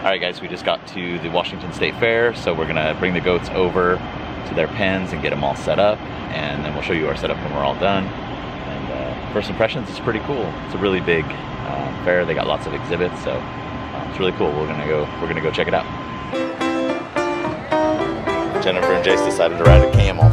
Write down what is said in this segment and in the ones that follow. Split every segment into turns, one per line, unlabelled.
Alright guys, we just got to the Washington State Fair, so we're gonna bring the goats over to their pens and get them all set up, and then we'll show you our setup when we're all done. And first impressions, it's pretty cool. It's a really big fair. They got lots of exhibits, so it's really cool. We're gonna go check it out. Jennifer and Jace decided to ride a camel.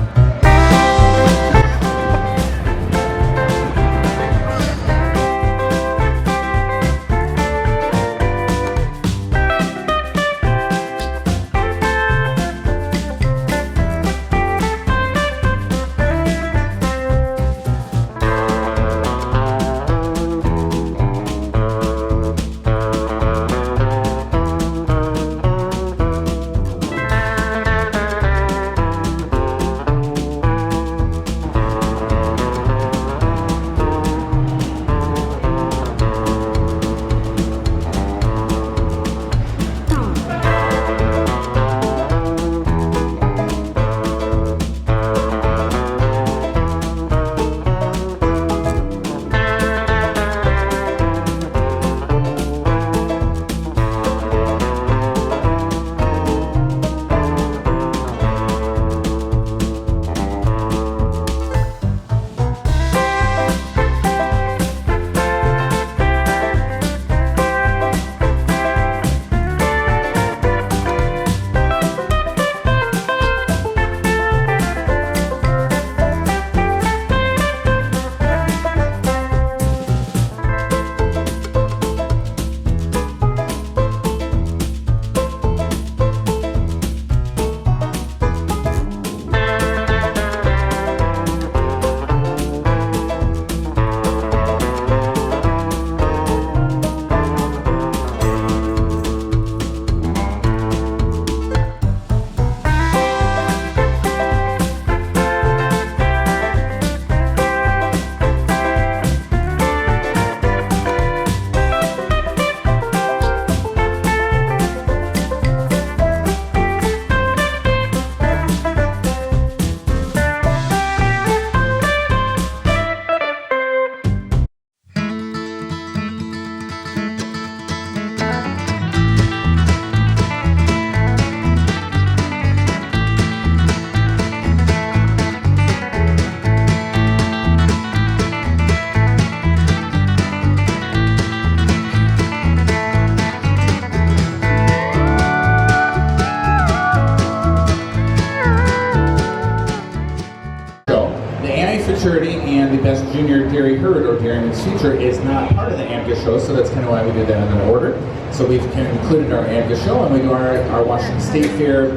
And the best junior dairy herd or dairy mixed feature is not part of the AMCA show, so that's kind of why we did that in an order. So we've included our AMCA show, and we do our Washington State Fair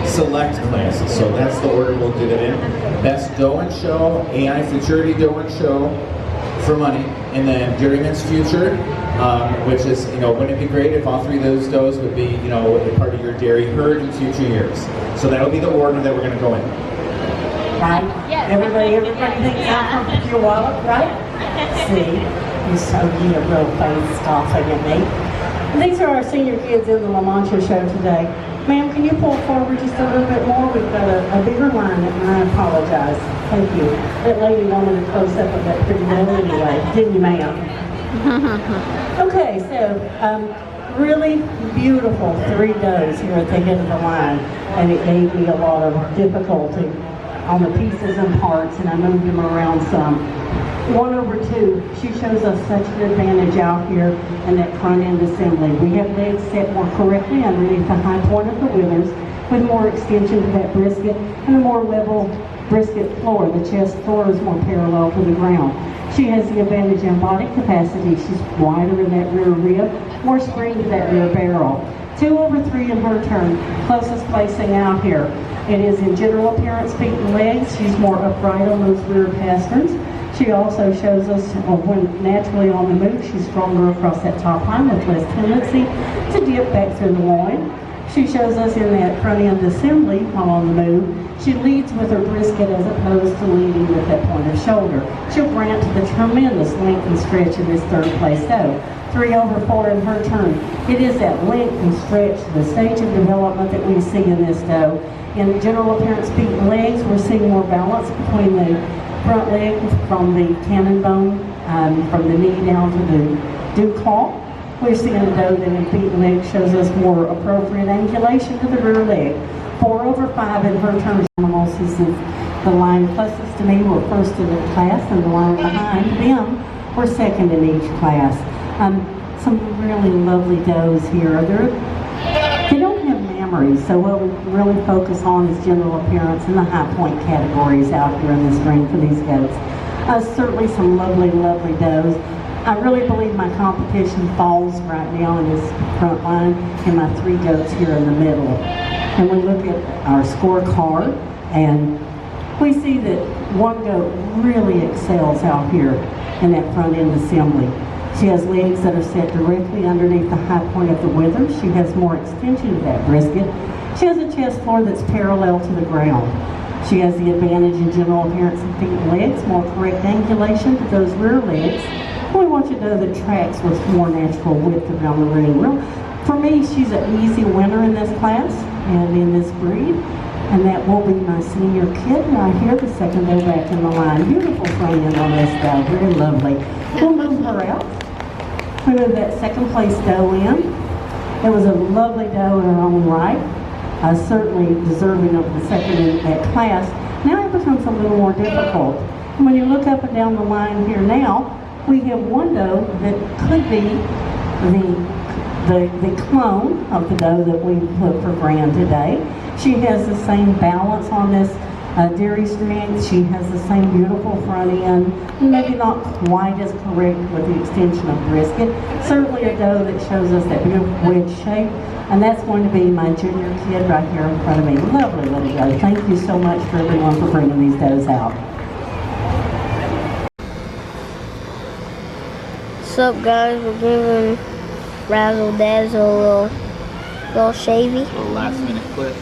select classes. So that's the order we'll do that in. Best doe and show, AI Futurity doe and show for money, and then dairy mixed future, which is, wouldn't it be great if all three of those does would be, a part of your dairy herd in future years. So that'll be the order that we're going to go in.
Right? Yes. Everybody thinks I'm from your wallet, right? See, you so get a real face off of me. These are our senior kids in the La Mancha show today. Ma'am, can you pull forward just a little bit more? We've got a bigger line, and I apologize. Thank you. That lady wanted a close-up of that pretty well anyway, didn't you, ma'am? Okay, so really beautiful three does here at the head of the line, and it gave me a lot of difficulty on the pieces and parts, and I moved them around some. 1/2, she shows us such an advantage out here in that front end assembly. We have legs set more correctly underneath the high point of the withers, with more extension to that brisket and a more level brisket floor. The chest floor is more parallel to the ground. She has the advantage in body capacity. She's wider in that rear rib, more spring to that rear barrel. 2/3 in her turn, closest placing out here. It is in general appearance, feet and legs. She's more upright on those rear pasterns. She also shows us when naturally on the move, she's stronger across that top line with less tendency to dip back through the loin. She shows us in that front end assembly while on the move. She leads with her brisket as opposed to leading with that point of shoulder. She'll grant the tremendous length and stretch in this third place though. 3/4 in her turn. It is that length and stretch, the stage of development that we see in this doe. In general appearance, feet and legs, we're seeing more balance between the front leg from the cannon bone, from the knee down to the dew claw. We're seeing a doe that in feet and legs shows us more appropriate angulation to the rear leg. 4 over 5 in her terms. Animals, he says, the line closest to me were first in their class, and the line behind them were second in each class. Some really lovely does here. They don't have mammaries, so what we really focus on is general appearance and the high point categories out here in this ring for these goats. Certainly some lovely, lovely does. I really believe my competition falls right now in this front line and my 3 goats here in the middle. And we look at our scorecard and we see that one goat really excels out here in that front end assembly. She has legs that are set directly underneath the high point of the withers. She has more extension of that brisket. She has a chest floor that's parallel to the ground. She has the advantage in general appearance of feet and legs, more correct angulation to those rear legs. We want you to know that tracks with more natural width around the ring. Well, for me, she's an easy winner in this class and in this breed. And that will be my senior kid right here, the second doe back in the line. Beautiful front end on this doe, very lovely. We'll move her out. We move that second place doe in. It was a lovely doe in her own right, certainly deserving of the second in that class. Now it becomes a little more difficult. And when you look up and down the line here now, we have one doe that could be the clone of the doe that we put for Grand today. She has the same balance on this dairy strength. She has the same beautiful front end, maybe not quite as correct with the extension of brisket. Certainly a doe that shows us that beautiful wedge shape, and that's going to be my junior kid right here in front of me. Lovely little doe. Thank you so much for everyone for bringing these does out.
What's up, guys? We're giving Razzle Dazzle a little shavy.
A little last minute clip.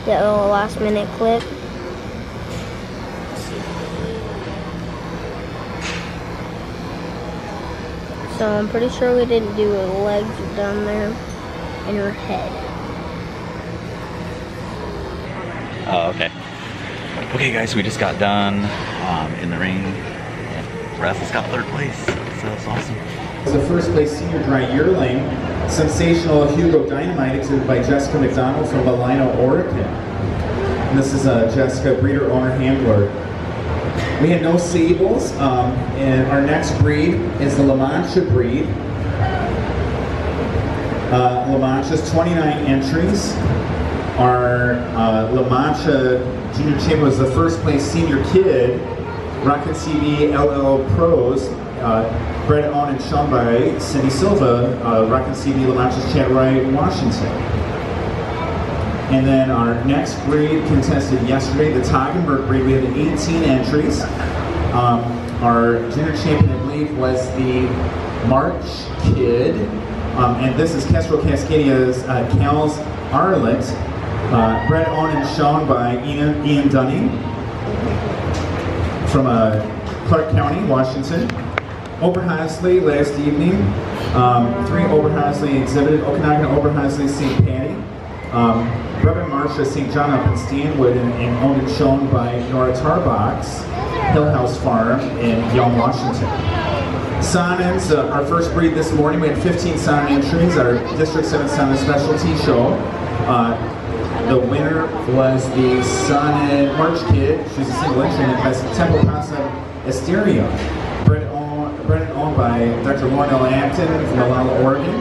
That little last minute clip. So I'm pretty sure we didn't do her legs down there and her head.
Oh, okay. Okay, guys, we just got done in the ring. Razzle's got 3rd place, so that's awesome.
The first place senior dry yearling, sensational Hugo Dynamite, exhibited by Jessica McDonald from Malino, Oregon. And this is Jessica, breeder, owner, handler. We had no sables, and our next breed is the La Mancha breed. La Mancha's 29 entries. Our La Mancha junior champion was the first place senior kid, Rocket CB LL Pros, bred, owned, and shown by Cindy Silva, Rocket CB La Mancha's Chatterai, Washington. And then our next breed contested yesterday, the Toggenburg breed. We had 18 entries. Our junior champion, I believe, was the March Kid. And this is Kestrel Cascadia's Cal's Arlet, bred, owned, and shown by Ian Dunning from Clark County, Washington. Oberhasli last evening. 3 Oberhasli exhibited. Okanagan Oberhasli St. Patty. Reverend Marcia St. John up in Stanwood and owned and shown by Nora Tarbox, Hill House Farm in Yelm, Washington. Sonnens, our first breed this morning. We had 15 Sonnen entries, our District 7 Sonnen specialty show. The winner was the Sonnet March Kid. She's a single entry and has Temple Casa Asteria, bred and owned by Dr. Lauren L. Acton from Malala, Oregon.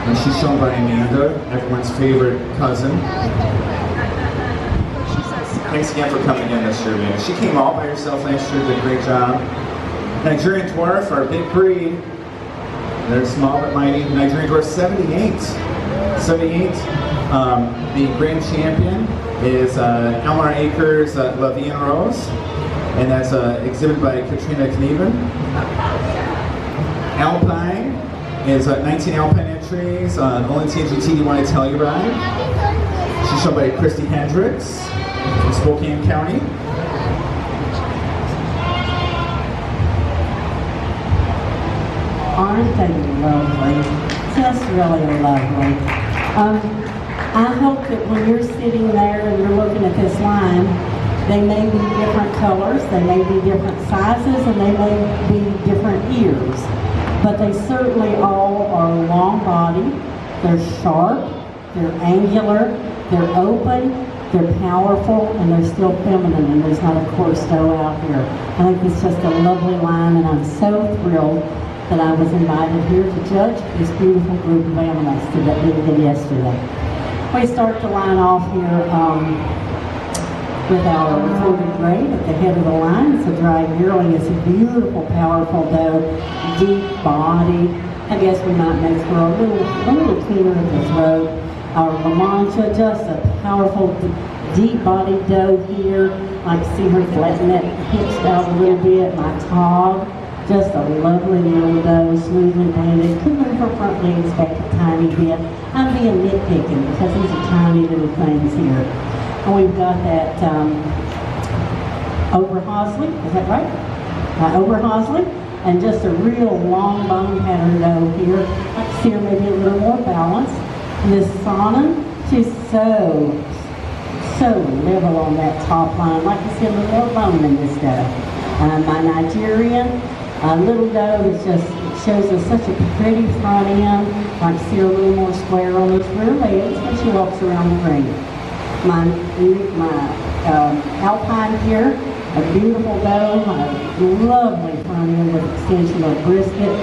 And she's shown by Amanda, everyone's favorite cousin. Thanks again for coming in this year, man. She came all by herself last year, did a great job. Nigerian Dwarf, our big breed. They're small but mighty. Nigerian Dwarf 78. The grand champion is Elmar Acres Lavian Rose, and that's exhibited by Katrina Knieven. Alpine is 19 Alpine entries, only TNG-TDY Telluride. She's shown by Christy Hendricks from Spokane County.
Aren't they lovely? Just really lovely. I hope that when you're sitting there and you're looking at this line, they may be different colors, they may be different sizes, and they may be different ears. But they certainly all are long body, they're sharp, they're angular, they're open, they're powerful, and they're still feminine, and there's not a coarse doe out here. I think it's just a lovely line, and I'm so thrilled that I was invited here to judge this beautiful group of animals that we did yesterday. We start the line off here with our recorded grade at the head of the line. It's a dry yearling. It's a beautiful, powerful doe, deep body. I guess we might make her a little cleaner at the throat. Our La Mancha, just a powerful, deep-bodied doe here. I can see her flatten that hips out a little bit. My Tog, just a lovely little doe, smoothly banded. Could move her front legs back a tiny bit. I'm being nitpicking because these are tiny little things here. And we've got that Oberhausley, is that right? Oberhausley, and just a real long bone pattern doe here. I can see her maybe a little more balanced. This Sonnen, she's so level on that top line. Like you see a little more bone in this doe. My Nigerian, little doe that just shows us such a pretty front end. Like see her a little more square on those rear legs when she walks around the ring. My Alpine here, a beautiful doe, a lovely front end with extension of brisket.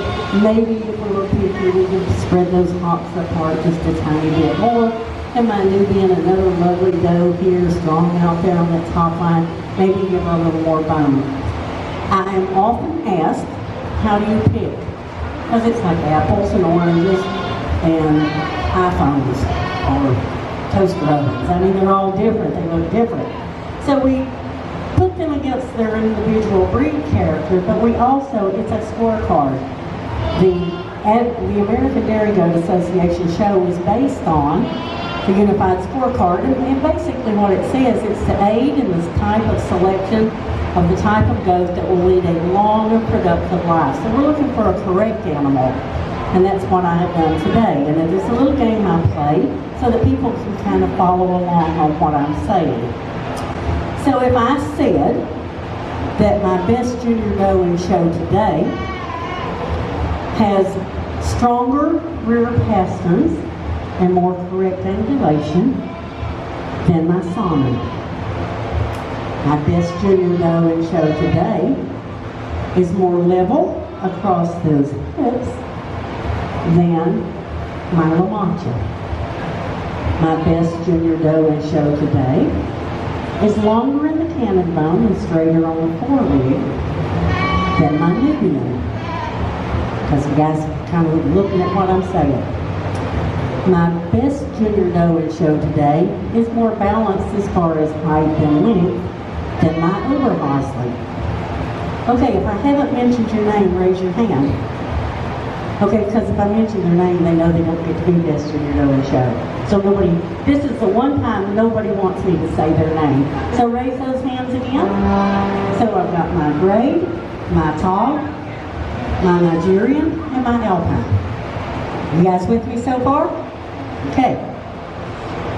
Maybe if we were picky, we could spread those hocks apart just a tiny bit more. And my Nubian, another lovely doe here, strong out there on that top line. Maybe give her a little more bone. I am often asked, how do you pick? Because it's like apples and oranges and iPhones or toaster ovens. I mean, they're all different. They look different. So we put them against their individual breed character, but we also, it's a scorecard. The American Dairy Goat Association show is based on the Unified Scorecard, and basically what it says is to aid in this type of selection of the type of goat that will lead a long and productive life. So we're looking for a correct animal, and that's what I have done today. And it is a little game I play so that people can kind of follow along on what I'm saying. So if I said that my best junior doe in show today has stronger rear pasterns and more correct angulation than my Sonnen. My best junior doe in show today is more level across those hips than my La Mancha. My best junior doe in show today is longer in the cannon bone and straighter on the foreleg than my Nubian. Because you guys are kind of looking at what I'm saying. My best junior doe in show today is more balanced as far as height and length than my Oberhausley. Okay, if I haven't mentioned your name, raise your hand. Okay, because if I mention their name, they know they don't get to be best junior doe in show. So nobody, this is the one time nobody wants me to say their name. So raise those hands again. So I've got my grade, my Tog, my Nigerian, and my Alpine. You guys with me so far? Okay.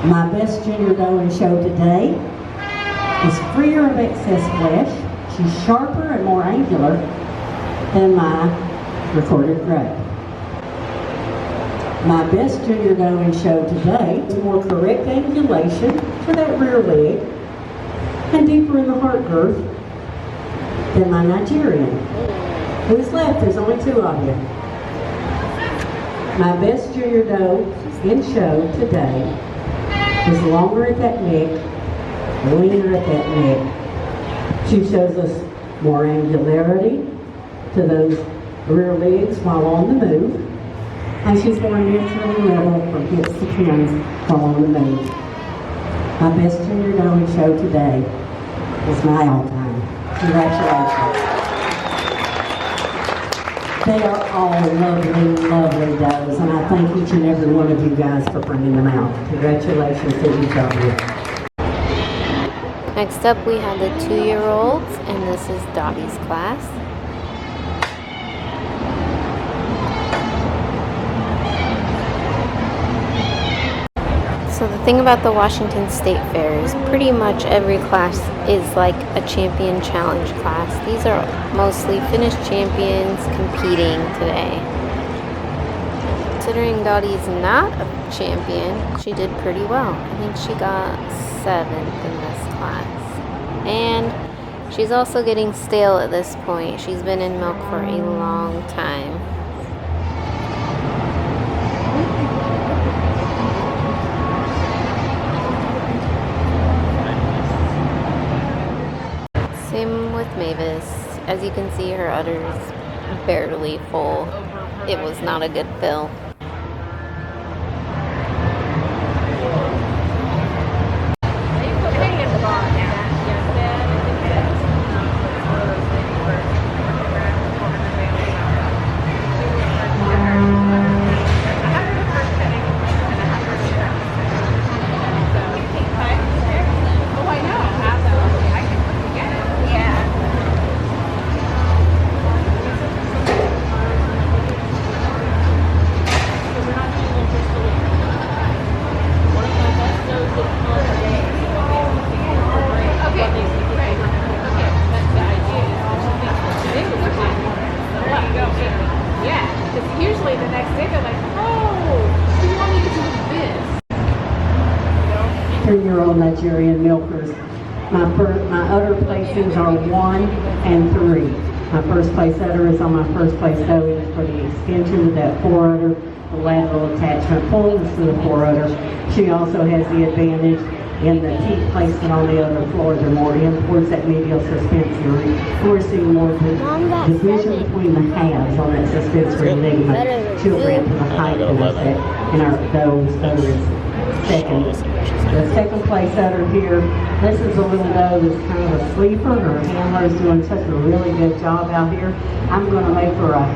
My best junior doe in show today is freer of excess flesh. She's sharper and more angular than my recorded grade. My best junior doe in show today is more correct angulation for that rear leg and deeper in the heart girth than my Nigerian. Who's left? There's only two of you. My best junior doe in show today is longer at that neck, leaner at that neck. She shows us more angularity to those rear legs while on the move, and she's more naturally level from hips to pins while on the move. My best junior doe in show today is my Alpine. Congratulations. They are all lovely, lovely does, and I thank each and every one of you guys for bringing them out. Congratulations to each of you.
Next up we have the 2-year-olds, and this is Dottie's class. So the thing about the Washington State Fair is pretty much every class is like a champion challenge class. These are mostly finished champions competing today. Considering Dottie's not a champion, she did pretty well. I think she got 7th in this class. And she's also getting stale at this point. She's been in milk for a long time. Same with Mavis. As you can see, her udder is barely full. It was not a good fill.
Nigerian milkers. My udder placings are 1 and 3. My first place udder is on my first place dough for the extension of that foreudder, the lateral attachment pulls to the foreudder. She also has the advantage in the teeth placement on the other floor. They're more in towards that medial suspensory. We're seeing more division between the halves on that suspensory ligament. She'll grant to the height of the set, and our doe's udder is second. The second place udder here, this is a little doe that's kind of a sleeper. Her handler's doing such a really good job out here. I'm going to make her a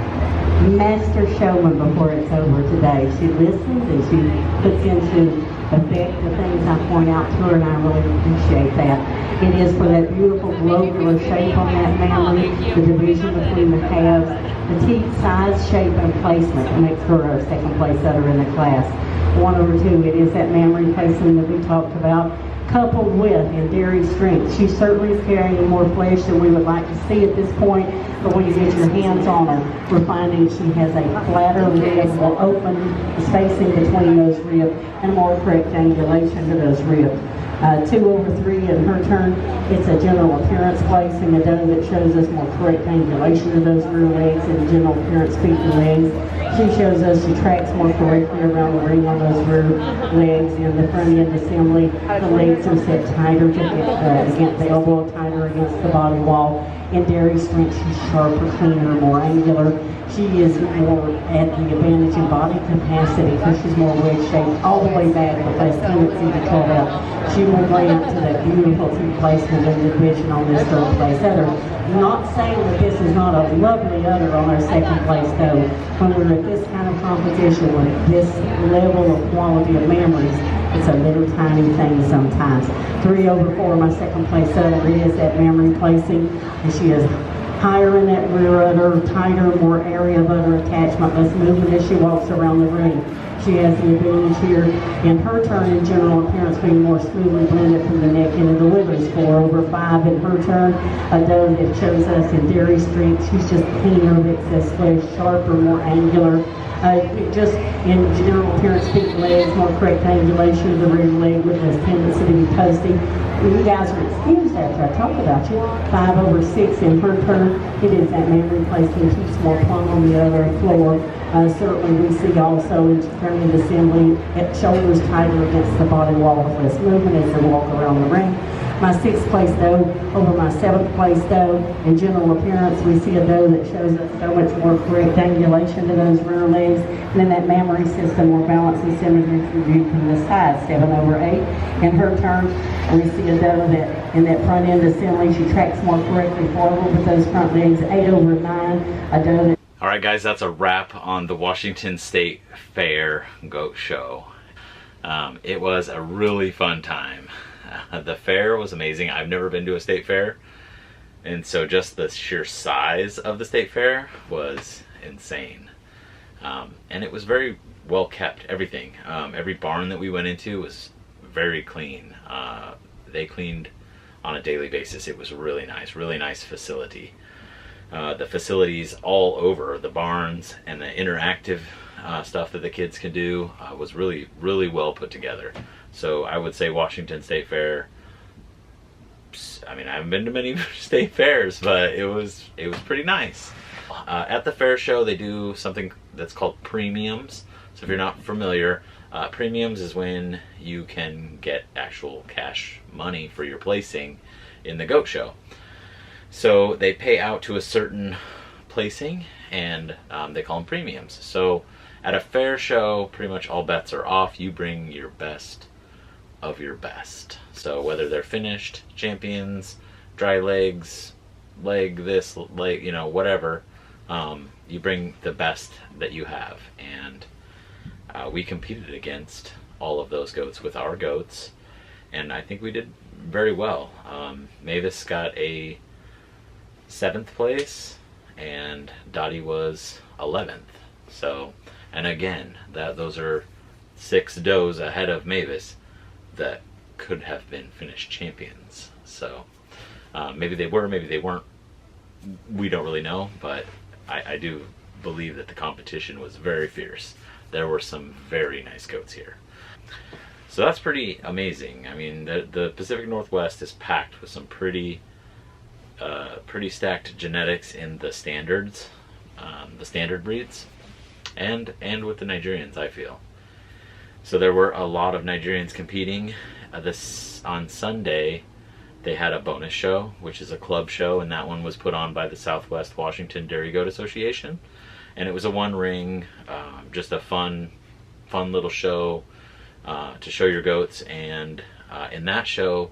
master showman before it's over today. She listens and she puts into effect the things I point out to her, and I really appreciate that. It is for that beautiful globular shape on that mammary, the division between the calves, the teeth size, shape, and placement that makes her a second place udder in the class. 1/2, it is that mammary placement that we talked about, coupled with in dairy strength. She certainly is carrying more flesh than we would like to see at this point, but when you get your hands on her, we're finding she has a flatter rib, more open spacing between those ribs, and more correct angulation to those ribs. 2/3 in her turn, it's a general appearance placing, a doe that shows us more correct angulation of those rear legs and general appearance feet and legs. She shows us she tracks more correctly around the ring on those rear legs. In the front end assembly, the legs are set tighter against the elbow, tighter against the body wall. In dairy strength, she's sharper, cleaner, more angular. She is more at the advantage in body capacity because she's more wedge-shaped all the way back with less tendency to cut up. She will lay up to that beautiful teeth placement and division on this third place udder. Not saying that this is not a lovely udder on our second place doe. When we're at this kind of competition with this level of quality of mammaries, it's a little tiny thing sometimes. 3/4, my second place udder is that mammary placing, and she is higher in that rear udder, tighter, more area of udder attachment, less movement as she walks around the ring. She has the advantage here in her turn in general appearance being more smoothly blended from the neck into the livers. 4/5 in her turn. A doe that shows us in dairy strength, she's just cleaner, excess flesh, sharper, more angular. Just in general appearance, feet and legs, more correct angulation of the rear leg with this tendency to be posty. You guys are excused after I talk about you. 5/6 in her turn. It is that mammary placement, keeps more plumb on the other floor. Certainly we see also in turning assembly, shoulders tighter against the body wall with less movement as they walk around the ring. My 6th place doe over my 7th place doe. In general appearance, we see a doe that shows us so much more correct angulation to those rear legs, and then that mammary system more balance and symmetry viewed from the side. 7/8. In her turn, we see a doe that in that front end assembly, she tracks more correctly forward with those front legs. 8/9. A doe that.
All right, guys, that's a wrap on the Washington State Fair goat show. It was a really fun time. The fair was amazing. I've never been to a state fair, and so just the sheer size of the state fair was insane. And it was very well kept, everything. Every barn that we went into was very clean. They cleaned on a daily basis. It was really nice facility. The facilities all over the barns and the interactive stuff that the kids can do was really well put together. So I would say Washington State Fair, I mean, I haven't been to many state fairs, but it was pretty nice. At the fair show, they do something that's called premiums. So if you're not familiar, premiums is when you can get actual cash money for your placing in the goat show. So they pay out to a certain placing, and they call them premiums. So at a fair show, pretty much all bets are off. You bring your best of your best. So whether they're finished, champions, dry legs, leg this, leg, you know, whatever, you bring the best that you have. And we competed against all of those goats with our goats, and I think we did very well. Mavis got a 7th place, and Dottie was 11th. So, and again, those are 6 does ahead of Mavis that could have been finished champions. So maybe they were, maybe they weren't. We don't really know, but I do believe that the competition was very fierce. There were some very nice goats here. So that's pretty amazing. I mean, the Pacific Northwest is packed with some pretty stacked genetics in the standards, the standard breeds, and with the Nigerians, I feel. So there were a lot of Nigerians competing. On Sunday, they had a bonus show, which is a club show, and that one was put on by the Southwest Washington Dairy Goat Association. And it was a 1-ring, just a fun little show to show your goats. And in that show,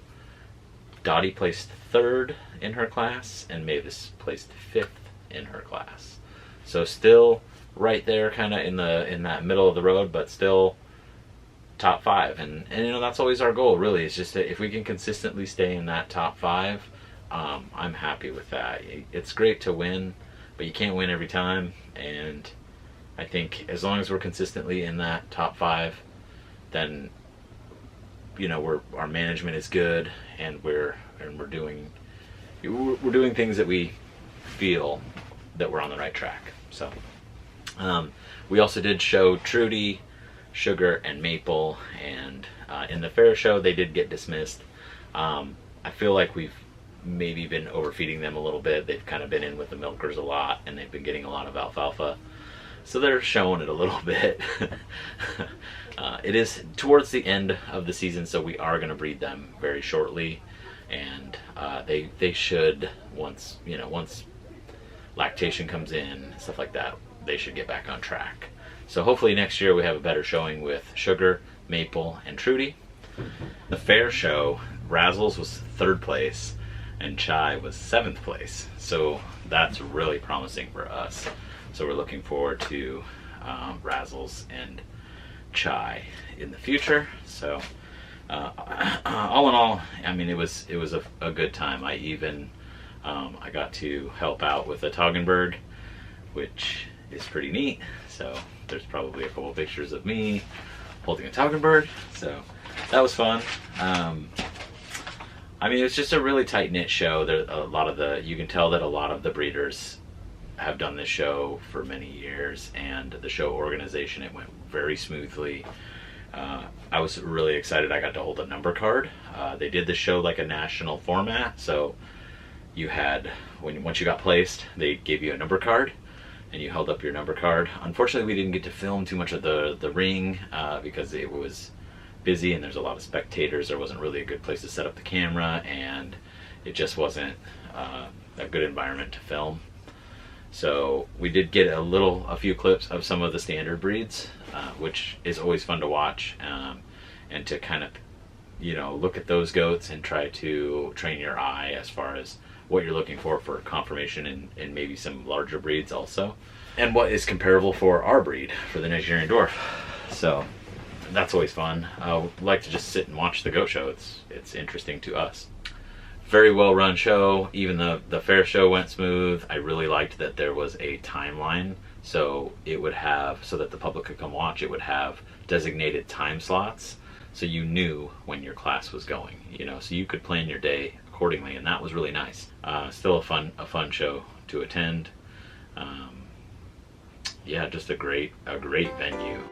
Dottie placed 3rd in her class, and Mavis placed 5th in her class. So still right there, kind of in that middle of the road, but still top 5. And you know, that's always our goal, really. It's just that if we can consistently stay in that top 5, I'm happy with that. It's great to win, but you can't win every time. And I think as long as we're consistently in that top 5, then, you know, our management is good, and we're doing things that we feel that we're on the right track. So we also did show Trudy, Sugar, and Maple, and in the fair show they did get dismissed. I feel like we've maybe been overfeeding them a little bit. They've kind of been in with the milkers a lot, and they've been getting a lot of alfalfa, so they're showing it a little bit. It is towards the end of the season, so we are going to breed them very shortly, and they should, once lactation comes in, stuff like that, they should get back on track. So hopefully next year we have a better showing with Sugar, Maple, and Trudy. The fair show, Razzles was 3rd place, and Chai was 7th place. So that's really promising for us. So we're looking forward to Razzles and Chai in the future. So all in all, I mean, it was a good time. I even I got to help out with a Toggenburg, which is pretty neat. So there's probably a couple of pictures of me holding a Toggenburg, so that was fun. I mean, it's just a really tight-knit show. There you can tell that a lot of the breeders have done this show for many years, and the show organization, it went very smoothly. I was really excited. I got to hold a number card. They did the show like a national format, so you had, once you got placed, they gave you a number card, and you held up your number card. Unfortunately, we didn't get to film too much of the ring because it was busy and there's a lot of spectators. There wasn't really a good place to set up the camera, and it just wasn't a good environment to film. So we did get a few clips of some of the standard breeds, which is always fun to watch, and to kind of, look at those goats and try to train your eye as far as what you're looking for conformation and maybe some larger breeds also, and what is comparable for our breed, for the Nigerian Dwarf. So that's always fun. I like to just sit and watch the goat show. It's interesting to us. Very well run show. Even the fair show went smooth. I really liked that there was a timeline So it would have, so that the public could come watch, it would have designated time slots, so you knew when your class was going, you know, so you could plan your day accordingly, and that was really nice. Still a fun show to attend. Yeah, just a great venue.